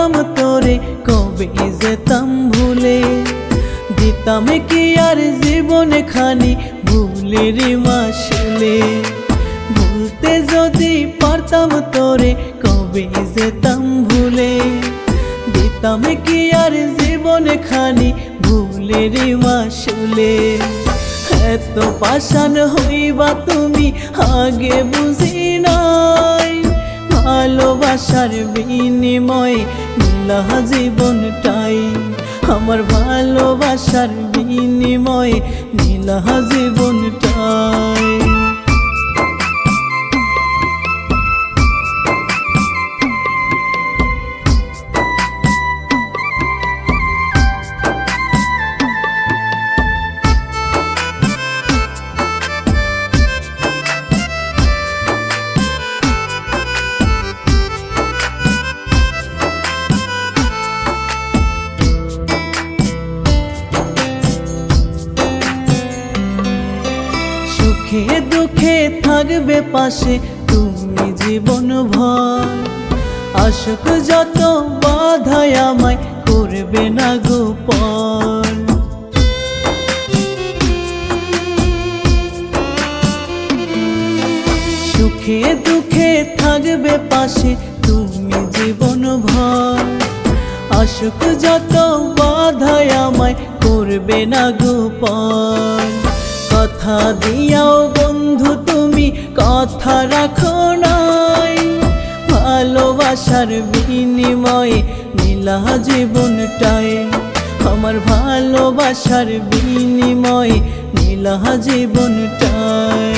পারতাম তোরে কবে যেতাম ভুলে, দিতাম কি আর জীবনে খানি ভুলের মাসুলে। ভুলতে যদি পারতাম তোরে কবে যেতাম ভুলে, দিতাম কি আর জীবনে খানি ভুলের মাসুলে। এত পাষাণ হইবা তুমি আগে বুঝি নাই, ভালোবাসার বিনিময়ে নিলা জীবনটাই, আমার ভালোবাসার বিনিময়ে নিলা জীবনটাই। সুখে দুঃখে থাকবে পাশে তুমি জীবন ভর, আশক যত বাধায় আমায় করবে না গোপন। সুখে দুঃখে থাকবে পাশে তুমি জীবন ভর, আশক যত বাধায় আমায় করবে না গোপন। কথা দিয়াও বন্ধু তুমি কথা রাখো নাই, ভালোবাসার বিনিময়ে নিলা জীবনটাই, আমার ভালোবাসার বিনিময়ে নিলা জীবনটাই।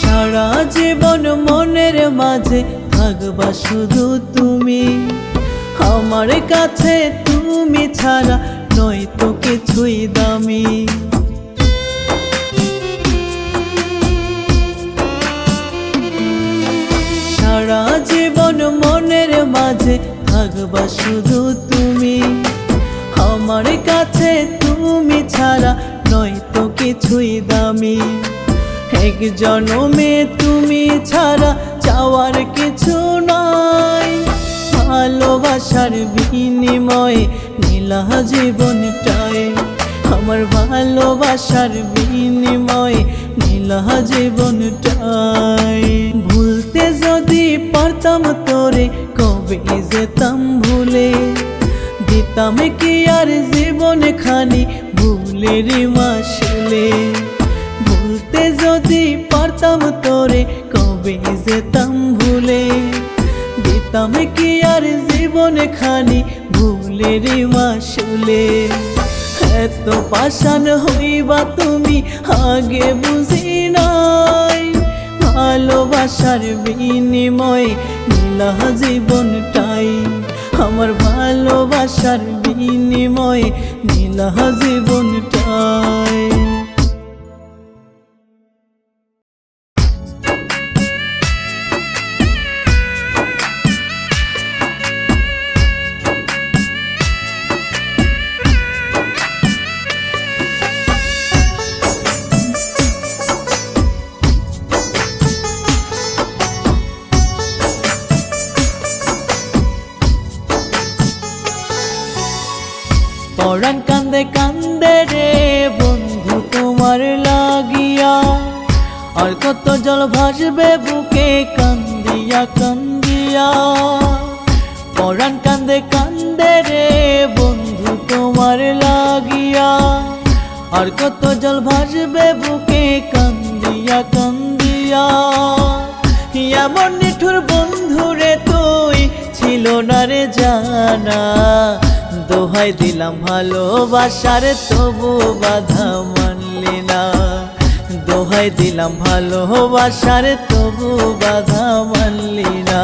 সারা জীবন মনের মাঝে থাকবা শুধু তুমি, আমার কাছে তুমি ছাড়া নয়তো কিছুই দামি। সারা জীবন মনের মাঝে থাকবা শুধু তুমি, আমার কাছে তুমি ছাড়া নয়তো কিছুই দামি। এক জনমে তুমি ছাড়া চাওয়ার কিছু নাই, ভালোবাসার বিনিময়ে নিলা জীবনটাই, আমার ভালোবাসার বিনিময়ে নিলা জীবনটাই। ভুলতে যদি পারতাম তোরে কবে যেতাম ভুলে, দিতাম কি আর জীবনে খানি ভুলের মাসুলে। ভুলতে যদি পারতাম তোরে কবে যেতাম ভুলে, দিতাম কি আর জীবনে খানি ভুলের মাসুলে। এত পাষাণ হইবা তুমি আগে বুঝি নাই, ভালোবাসার বিনিময়ে নিলা জীবনটাই, আমার ভালোবাসার বিনিময়ে নিলা জীবনটাই। পরাণ কান্দে কান্দে রে বন্ধু তোমার লাগিয়া, আর কত জল ভাসবে বুকে কান্দিয়া কান্দিয়া। পরাণ কান্দে কান্দে রে বন্ধু তোমার লাগিয়া, আর কত জল ভাসবে বুকে কান্দিয়া কান্দিয়া। এমন নিঠুর বন্ধু রে তুই ছিল না রে জানা, দোহাই দিলাম ভালোবাসার তবু বাধা মানলি না। দোহাই দিলাম ভালোবাসার তবু বাধা মানলি না।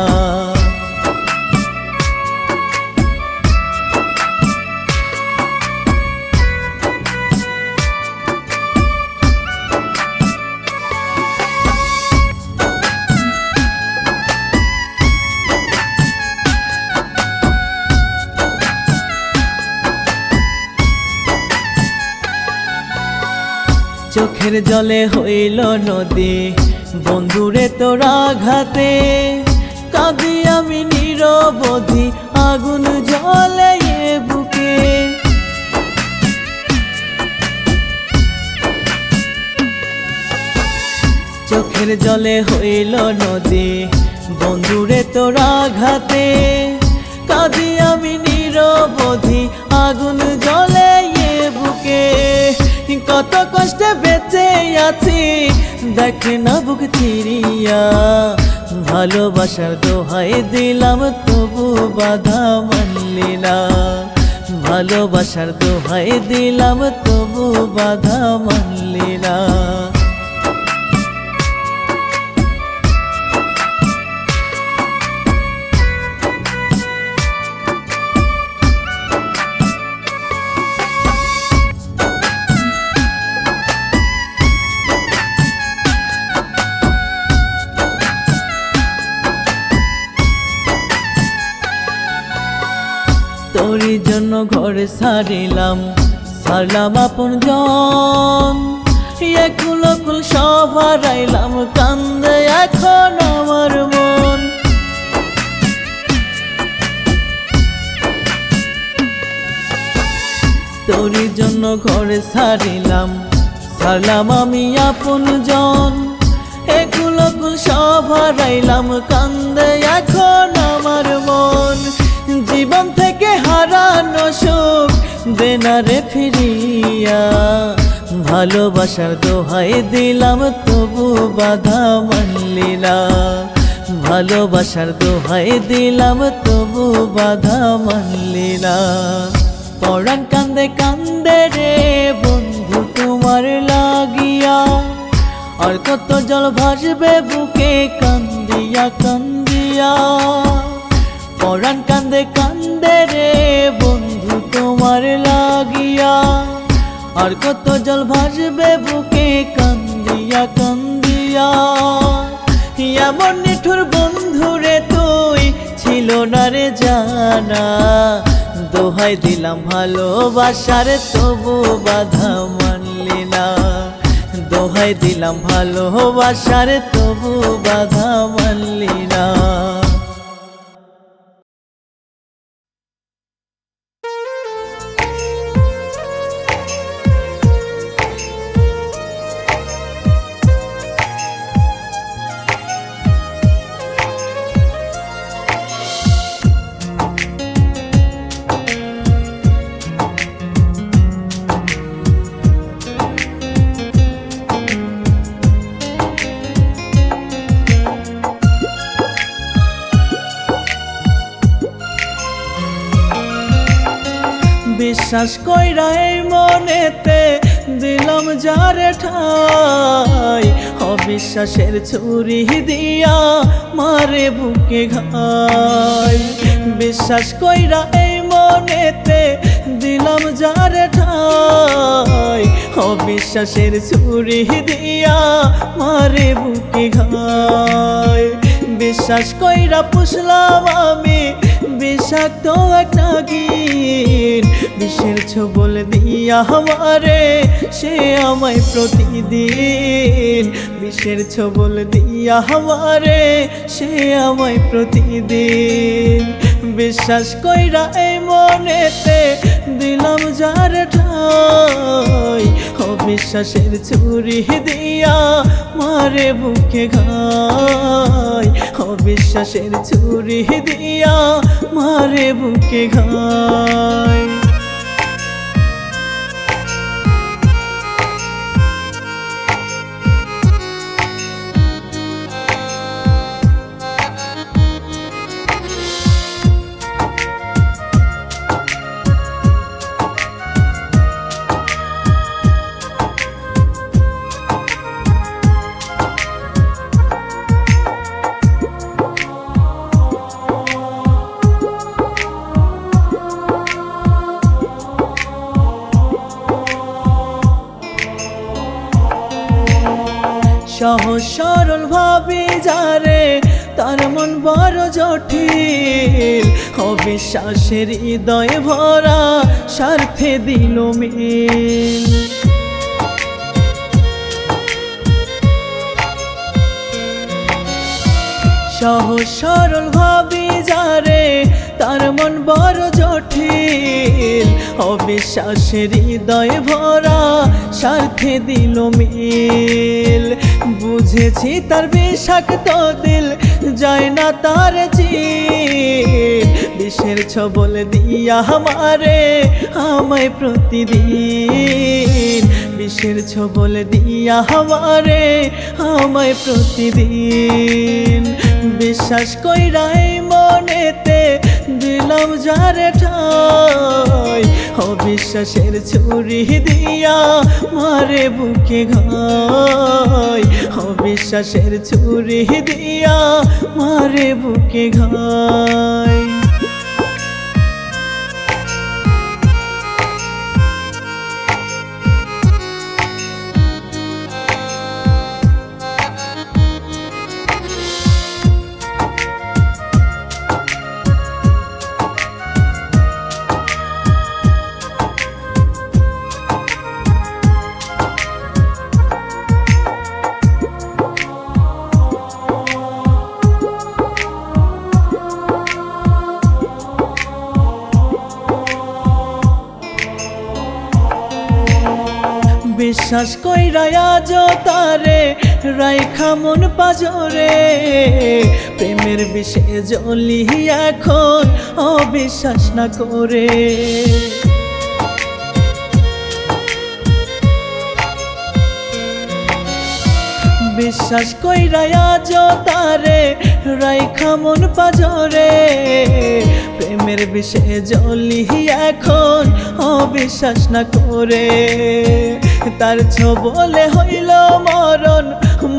চোখের জলে হইল নদী বন্ধুরে তোর আঘাতে, কাঁদি আমি নিরবধি আগুন জ্বলে এ বুকে। চোখের জলে হইল নদী বন্ধুরে তোর আঘাতে, কাঁদি আমি নিরবধি আগুন জ্বলে এ বুকে। কত কষ্টে বেঁচে আছি দেখ না বুক চিরিয়া, ভালোবাসার দোহাই দিলাম তবু বাধা মানলি না, ভালোবাসার দোহাই দিলাম তবু বাধা মানলি না। তোরই জন্য ঘর সারিলাম, সারলাম আপন জন, একুল কুল সব হারাইলাম, কান্দে এখন আমার মন। তোরই জন্য ঘর সারিলাম, সারলাম আমি আপন জন, একুল কুল সব হারাইলাম, কান্দে এখন আমার মন। জীবন থেকে হারানো সুখ দেনা রে ফিরিয়া, ভালোবাসার দোহাই দিলাম তবু বাধা মানলি না, ভালোবাসার দোহাই দিলাম তবু বাধা মানলি না। পরাণ কান্দে কান্দে রে বন্ধু তোমার লাগিয়া, আর কত জল ভাসবে বুকে কান্দিয়া কান্দিয়া। পরাণ কান্দে কান্দে রে বন্ধু তোমার লাগিয়া, আর কত জল ভাসবে বুকে কান্দিয়া কান্দিয়া। এমন নিঠুর বন্ধু রে তুই ছিল না রে জানা, দোহাই দিলাম ভালোবাসার তবু বাধা মানলি না, দোহাই দিলাম ভালোবাসার তবু বাধা মানলি না। বিশ্বাস কইরা এই মনেতে দিলাম যারে ঠাই, অবিশ্বাসের ছুরি দিয়া মারে বুকে ঘাই। বিশ্বাস কইরা এই মনেতে দিলাম যারে ঠাই, অবিশ্বাসের ছুরি দিয়া মারে বুকে ঘাই। বিশ্বাস কইরা পুষলাম আমি বিষাক্ত এক নাগিন, বিষের ছোবল দিয়া আমারে সে আমায় প্রতিদিন, বিষের ছোবল দিয়া আমারে সে আমায় প্রতিদিন। বিশ্বাস কইরা এই মনেতে দিলাম যার ঠাই, অবিশ্বাসের ছুরি দিয়া মারে বুকে ঘাই, অবিশ্বাসের ছুরি দিয়া মারে বুকে ঘাই। সহজ সরল ভাবি যারে তার মন বড় জটিল, অবিশ্বাসের হৃদয় ভরা স্বার্থে দিল মিল। সহজ সরল ভাবি যারে তার মন বড় জটিল, অবিশ্বাসের হৃদয় ভরা স্বার্থে দিল মিল। বুঝেছি তার বিষাক্ত দিল যায় না তার চিল, বিষের ছবল দিয়া আমায় প্রতিদিন, বিষের ছবল দিয়া আমায় প্রতিদিন। বিশ্বাস কইরাই মনেতে দিলাম যারে ঠাই, অবিশ্বাসের ছুরি দিয়া মারে বুকে ঘাই, অবিশ্বাসের ছুরি দিয়া মারে বুকে ঘাই। বিশ্বাস কইরা আজও তারে রাইখা মন পাজরে, প্রেমের বিষে জ্বলি এখন অবিশ্বাস না করে। বিশ্বাস কইরা আজও তারে রাইখা মন পাজরে, প্রেমের বিষে জ্বলি এখন অবিশ্বাস না করে। তার ছবলে হইল মরণ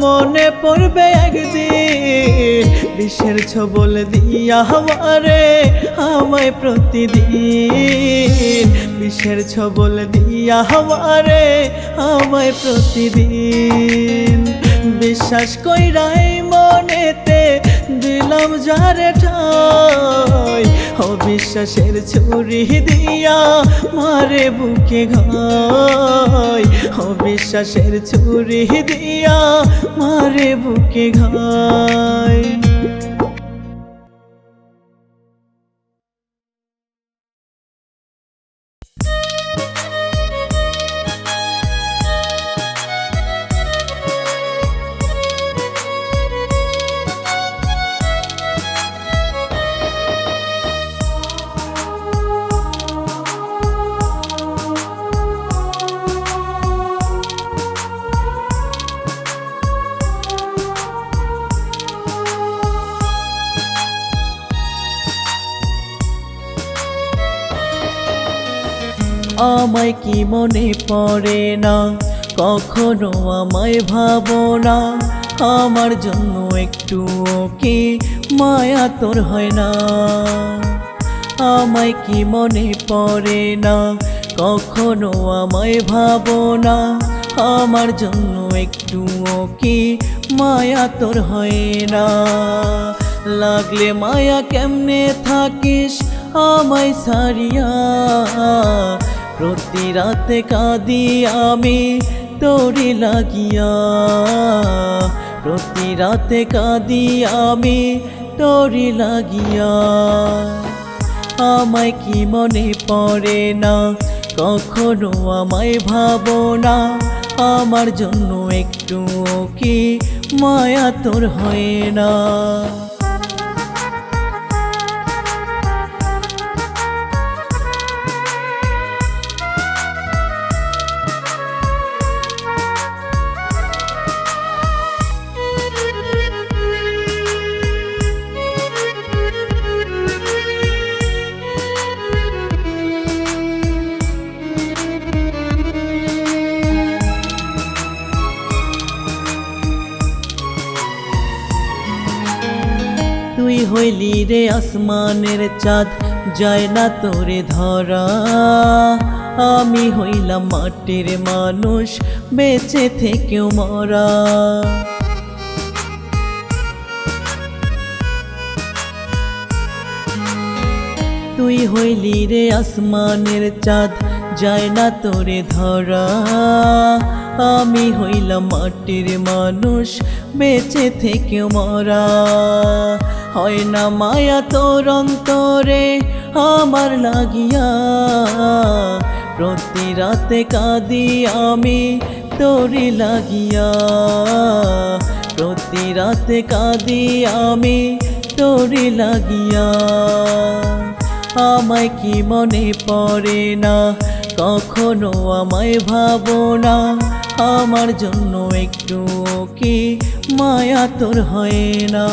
মনে পড়বে একদিন, বিষের ছবল দিয়া আমায় প্রতিদিন, বিষের ছবল দিয়া আমায় প্রতিদিন। বিশ্বাস কইরাই মনেতে দিলাম যারে ঠাই, অবিশ্বাসের ছুরি দিয়া মারে বুকে ঘাই, অবিশ্বাসের ছুরি দিয়া মারে বুকে ঘাই। আমায় কি মনে পড়ে না কখনো, আমায় ভাবো না, আমার জন্য একটুও কি মায়া তোর হয় না। আমায় কি মনে পড়ে না কখনো, আমায় ভাবো না, আমার জন্য একটুও কি মায়া তোর হয় না। লাগলে মায়া কেমনে থাকিস আমায় ছাড়িয়া, প্রতি রাতে কাঁদি আমি তোরি লাগিয়া, প্রতি রাতে কাঁদি আমি তোরি লাগিয়া। আমায় কি মনে পড়ে না কখনো, আমায় ভাবো না, আমার জন্য একটুও কি মায়া তোর হয় না। তুই হইলি রে আসমানের চাঁদ, যায় না তোরে ধরা, আমি হইলাম মাটির মানুষ বেঁচে থেকেও মরা। তুই হইলি রে আসমানের চাঁদ, যায় না তোরে ধরা, আমি হইলাম মাটির মানুষ, বেঁচে থেকে মরা। হয় না মায়া তোর অন্তরে আমার লাগিয়া, প্রতি রাতে কাঁদি আমি তোরে লাগিয়া, প্রতি রাতে কাঁদি আমি তোরে লাগিয়া। আমায় কি মনে পড়ে না, কখনো আমায় ভাবো না, আমার জন্য একটু কি মায়া তোর হয় না।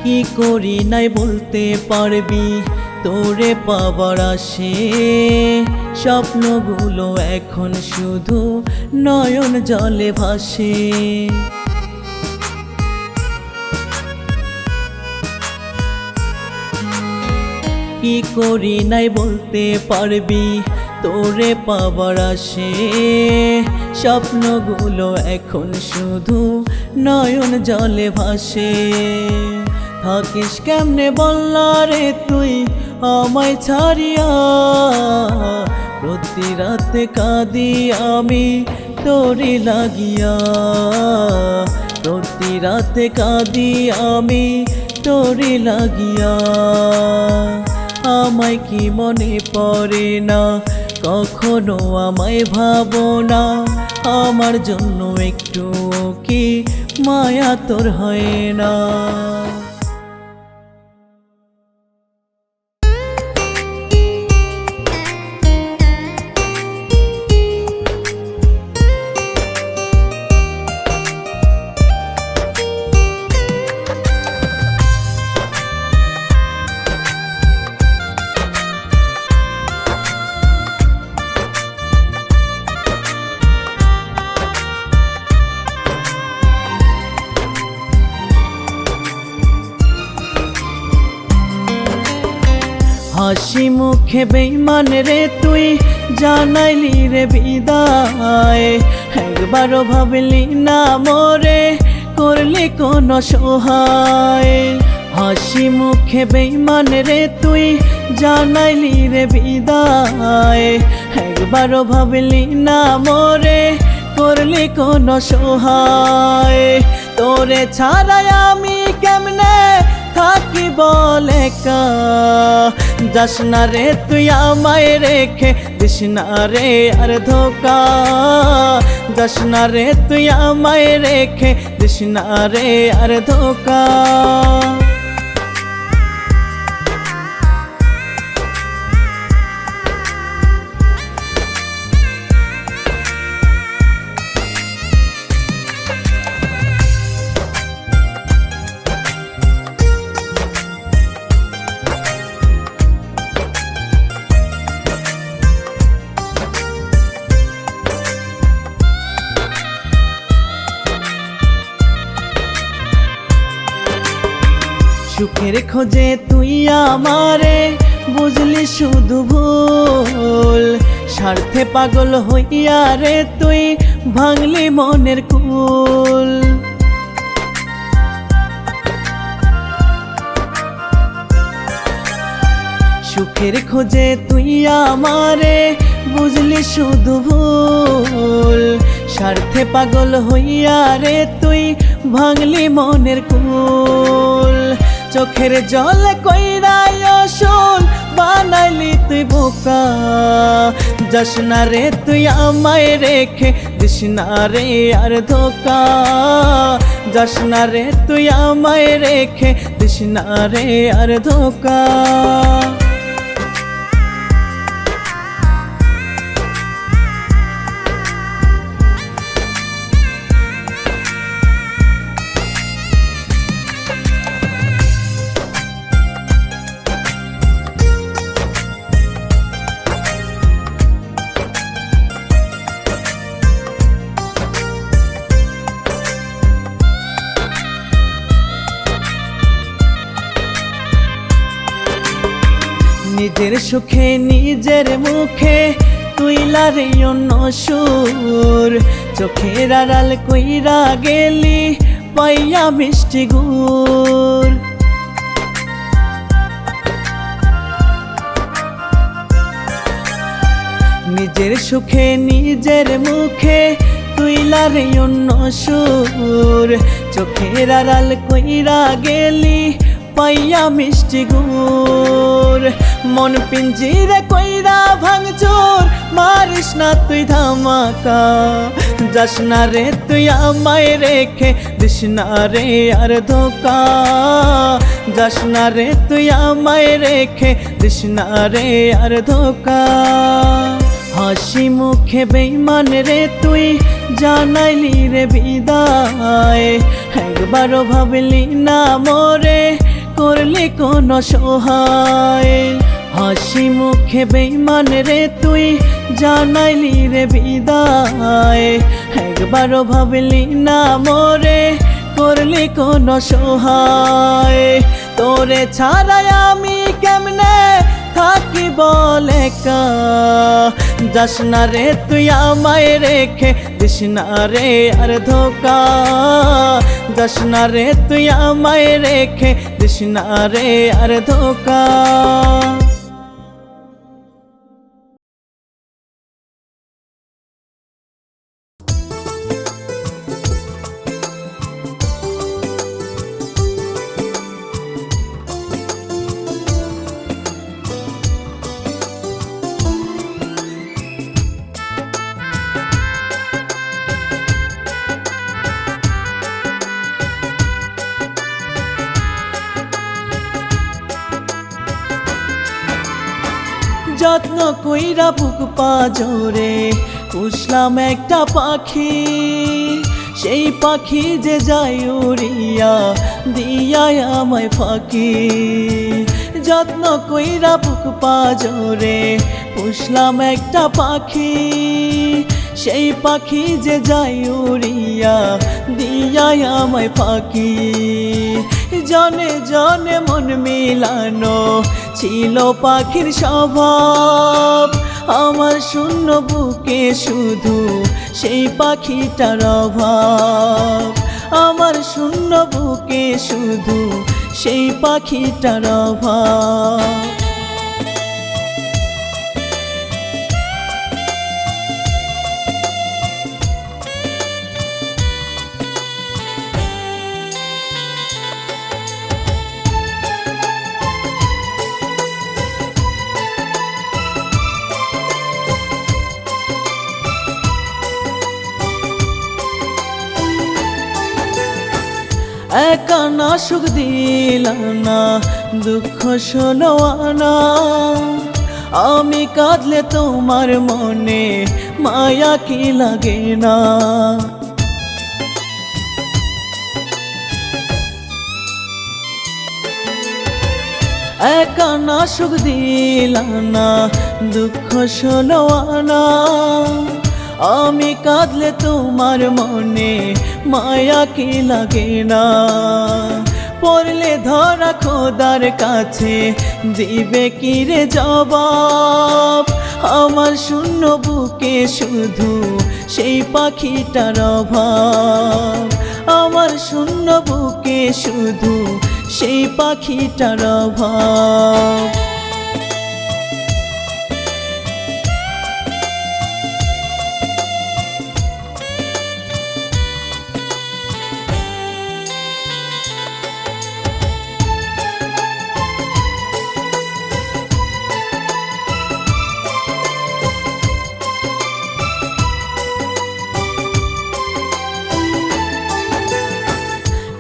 কি করি নাই বলতে পারবি, তোরে পাবার আসে স্বপ্নগুলো এখন শুধু নয়ন জলে ভাসে। কি করি নাই বলতে পারবি, তোরে পাবার আসে স্বপ্নগুলো এখন শুধু নয়ন জলে ভাসে। থাকিস কেমনে বললা রে তুই আমায় ছাড়িয়া, প্রতি রাতে কাঁদি আমি তোরে লাগিয়া, প্রতি রাতে কাঁদি আমি তোরে লাগিয়া। আমায় কি মনে পড়ে না, কখনো আমায় ভাবো না, আমার জন্য একটু কি মায়া তোর হয় না। হাসি মুখে বেঈমান রে তুই জানাইলি রে বিদায়, একবারও ভাবলি না মোরে করলি কোন সহায়। হাসি মুখে বেঈমান রে তুই জানাইলি রে বিদায়, একবারও ভাবলি না মোরে করলি কোন সহায়। তোরে ছাড়াই আমি কেমনে থাকি বলে কা, যাস না রে তুই আমায় রেখে, দিস না রে আর ধোকা, যাস না রে তুই আমায় রেখে, দিস না রে আর ধোকা। সুখের খোঁজে তুই আমারে বুঝলি শুধু ভুল, স্বার্থে পাগল হইয়া রে তুই ভাঙলি মনের কুল। সুখের খোঁজে তুই আমারে বুঝলি শুধু ভুল, স্বার্থে পাগল হইয়া রে তুই ভাঙলি মনের কুল। চোখের জল কইরাই আসল বানাইলি তুই বোকা, যাস না রে তুই আমায় রেখে, দিস না রে আর ধোকা, যাস না রে তুই আমায় রেখে, দিস না রে আর ধোকা। নিজের সুখে নিজের মুখে তুইলা রে অন্য সুর, চোখের আড়াল কইরা গেলি পাইয়া মিষ্টি গুড়। নিজের সুখে নিজের মুখে তুইলা রে অন্য সুর, চোখের আড়াল কইরা গেলি পাইয়া মিষ্টি গুড়। মন পিঞ্জিরে কইরা ভাঙচুর মারিস না তুই ধামাকা, যাস না রে তুই আমায় রেখে দিস না রে আর ধোকা, যাস না রে তুই আমায় রেখে দিস না রে আর ধোকা। হাসি মুখে বেঈমান রে তুই জানাইলি রে বিদায়, একবারও ভাবলি না মোরে করলি কোন সহায়। হাসি মুখে বেঈমান রে তুই জানাইলি রে বিদায়, একবারও ভাবলি না মোরে করলি কোন সহায়। তোরে ছাড়াই আমি কেমনে থাকি বল একা, যাস না রে তুই আমায় রেখে দিস না রে আর ধোকা, যাস না রে তুই আমায় রেখে দিস না রে আর ধোকা। যত্ন কইরা বুক পাজরে পুষলাম একটা পাখি, সেই পাখি যে যায় উড়িয়া দিয়া আমায় ফাঁকি। যত্ন কইরা বুক পাজরে পুষলাম একটা পাখি, সেই পাখি যে যায় উড়িয়া দিয়া আমায় ফাঁকি। জনে জনে মন মিলানো ছিল পাখির স্বভাব, আমার শূন্য বুকে শুধু সেই পাখিটার অভাব, আমার শূন্য বুকে শুধু সেই পাখিটার অভাব। একা না সুখ দিলা না দুঃখ শোনো না, আমি কাঁদলে তোমার মনে মায়া কি লাগে না। একা না সুখ দিলা না দুঃখ শোনো না, আমি কাঁদলে তোমার মনে মায়া কি লাগে না। পড়লে ধরা খোদার কাছে দিবে কি রে জবাব, আমার শূন্য বুকে শুধু সেই পাখিটার অভাব, আমার শূন্য বুকে শুধু সেই পাখিটার অভাব।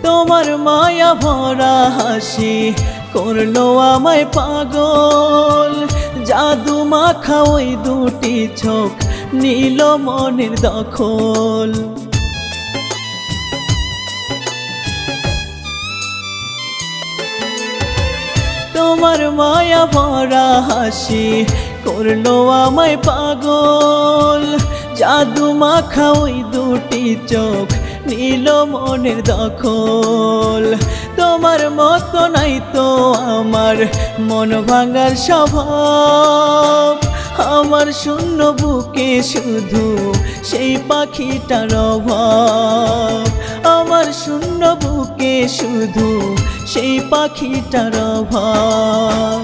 তোমার মায়া ভরা হাসি করলো আমায় পাগল, জাদু মাখা ওই দুটি চোখ নীল মনের দখল। তোমার মায়া ভরা হাসি করলো আমায় পাগল, জাদু মাখা ওই দুটি চোখ নীল মনের দখল। তোমার মতো নাই তো আমার মন ভাঙার স্বভাব। আমার শূন্য বুকে শুধু সেই পাখিটার অভাব। আমার শূন্য বুকে শুধু সেই পাখিটার অভাব।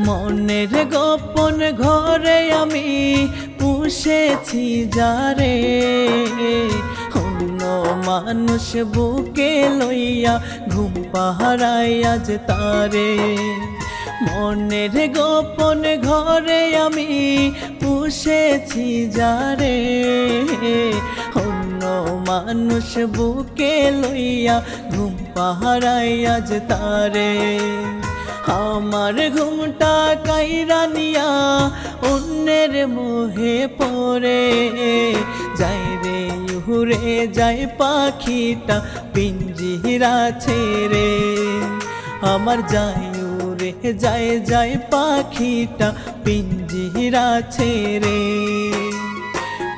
মনের গোপন ঘরে আমি পুষেছি যারে, অন্য মানুষ বুকে লইয়া ঘুম পাহারাই আজ তারে। মনের গোপন ঘরে আমি পুষেছি যারে, অন্য মানুষ বুকে লইয়া ঘুম পাহারাই আজ তারে। আমার ঘুমটা কাইরা নিয়া অন্যের মোহে পড়ে যায় রে উড়ে যায় পাখিটা পিঞ্জিরা ছেড়ে। আমার যায় উড়ে যায় যায় পাখিটা পিঞ্জিরা ছেড়ে।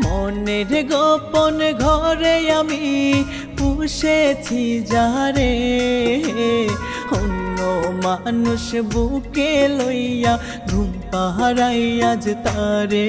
মনের গোপন ঘরে আমি পুষেছি যারে, অন্য মানুষ বুকে লইয়া ঘুম পাহারাই আজ তারে।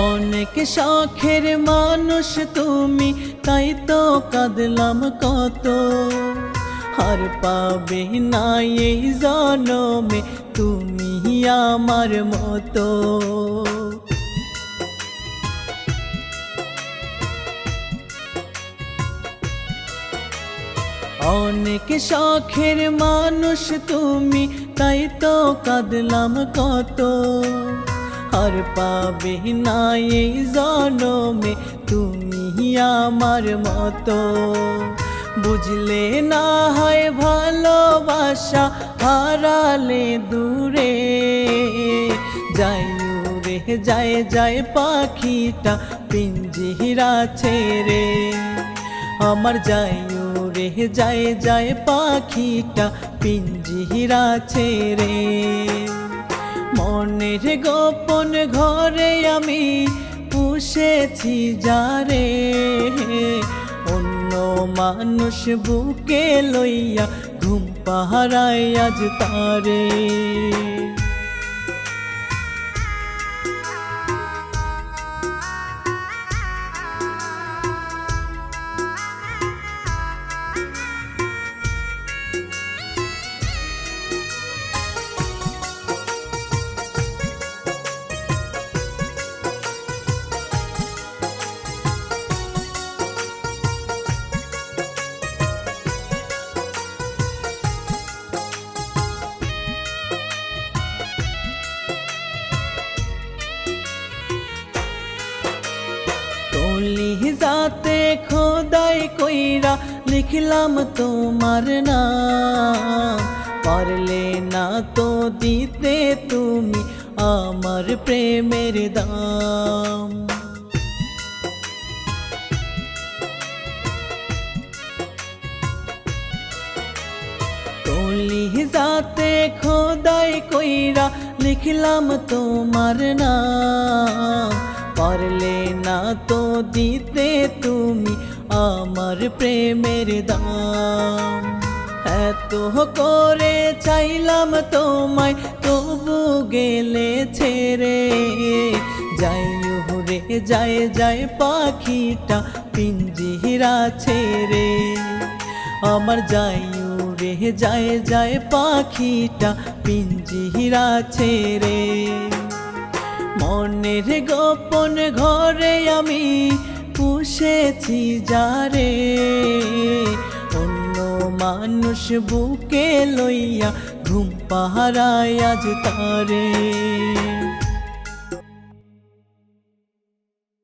অনেক শখের মানুষ তুমি, তাই তো কাঁদলাম কত। আর পাবে না এই জনমে তুমি আমার মতো। অনেক শখের মানুষ তুমি, তাই তো কাঁদলাম কত। আর পাবে না এই জনমে তুমি আমার মতো। বুঝলে না হয় ভালোবাসা হারালে দূরে, যায় উড়ে যায় যায় পাখিটা পিঞ্জিরা ছেড়ে। আমার যায় উড়ে যায় যায় পাখিটা পিঞ্জিরা ছেড়ে। মনের গোপন ঘরে আমি পুষেছি যারে, অন্য মানুষ বুকে লইয়া ঘুম পাহারাই আজ তারে। কলিজাতে খোদাই কইরা লিখলাম তোমার নাম, পারলে না তো দিতে তুমি আমার প্রেমের দাম। কলিজাতে খোদাই কইরা লিখলাম তোমার নাম, পারলে না তো দিতে তুমি আমার প্রেমের দাম। এত করে চাইলাম তোমায় তবু গেলে ছেড়ে, যাই উড়ে যায় যায় পাখিটা পিঞ্জিরা ছেড়ে, আমার যাই উড়ে যায় যায় পাখিটা পিঞ্জিরা ছেড়ে। মনের গোপন ঘরে আমি পুষেছি যারে, অন্য মানুষ বুকে লইয়া ঘুম পাহারায় আজ তারে।